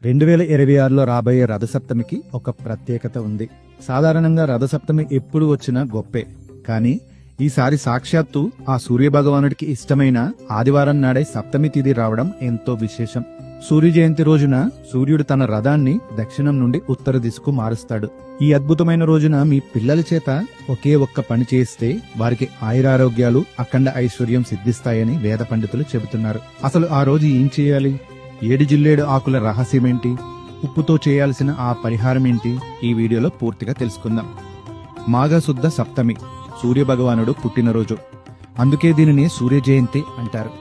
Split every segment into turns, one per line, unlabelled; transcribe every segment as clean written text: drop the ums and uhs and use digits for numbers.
2026లో రాబోయే రథసప్తమికి ఒక ప్రత్యేకత ఉంది. సాధారణంగా రథసప్తమి ఎప్పుడు వచ్చినా గొప్పే, కానీ ఈసారి సాక్షాత్తు ఆ సూర్యభగవానుడికి ఇష్టమైన ఆదివారం నాడే సప్తమి తిథి రావడం ఎంతో విశేషం. సూర్య జయంతి రోజున సూర్యుడు తన రథాన్ని దక్షిణం నుండి ఉత్తర దిశకు మారుస్తాడు. ఈ అద్భుతమైన రోజున మీ పిల్లల చేత ఒకే ఒక్క పని చేస్తే వారికి ఆయురారోగ్యాలు, అఖండ ఐశ్వర్యం సిద్ధిస్తాయని వేద పండితులు చెబుతున్నారు. అసలు ఆ రోజు ఏం చేయాలి? 7 జిల్లేడు ఆకుల రహస్యమేంటి? ఉప్పుతో చేయాల్సిన ఆ పరిహారం ఏంటి? ఈ వీడియోలో పూర్తిగా తెలుసుకుందాం. మాఘశుద్ధ సప్తమి సూర్యభగవానుడు పుట్టినరోజు, అందుకే దీనిని సూర్య జయంతి అంటారు.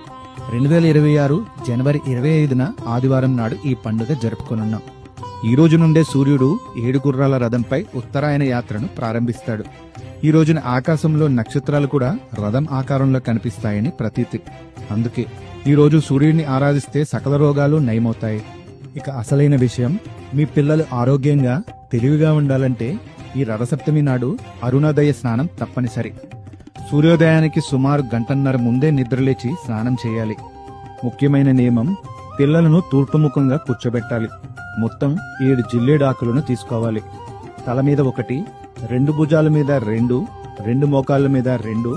2026 జనవరి 25న ఆదివారం నాడు ఈ పండుగ జరుపుకొనున్నాం. ఈ రోజు నుండే సూర్యుడు 7 గుర్రాల రథంపై ఉత్తరాయణ యాత్రను ప్రారంభిస్తాడు. ఈ రోజున ఆకాశంలో నక్షత్రాలు కూడా రథం ఆకారంలో కనిపిస్తాయని ప్రతీతి. అందుకే ఈ రోజు సూర్యుడిని ఆరాధిస్తే సకల రోగాలు నయమవుతాయి. ఇక అసలైన విషయం, మీ పిల్లలు ఆరోగ్యంగా తెలివిగా ఉండాలంటే ఈ రథసప్తమి నాడు అరుణోదయ స్నానం తప్పనిసరి. సూర్యోదయానికి సుమారు గంటన్నర ముందే నిద్రలేచి స్నానం చేయాలి. ముఖ్యమైన నియమం, పిల్లలను తూర్పుముఖంగా కూర్చోబెట్టాలి. మొత్తం 7 జిల్లేడాకులను తీసుకోవాలి. తల మీద 1, 2 భుజాల మీద 2, 2 మోకాళ్ళ మీద 2,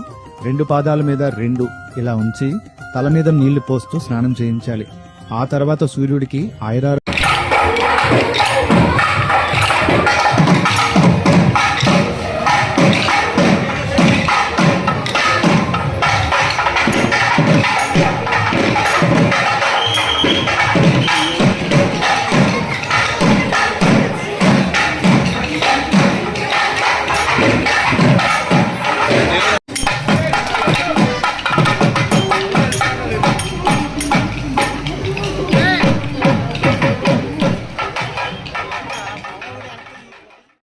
2 పాదాల మీద 2 ఇలా ఉంచి తల మీద నీళ్లు పోస్తూ స్నానం చేయించాలి. ఆ తర్వాత సూర్యుడికి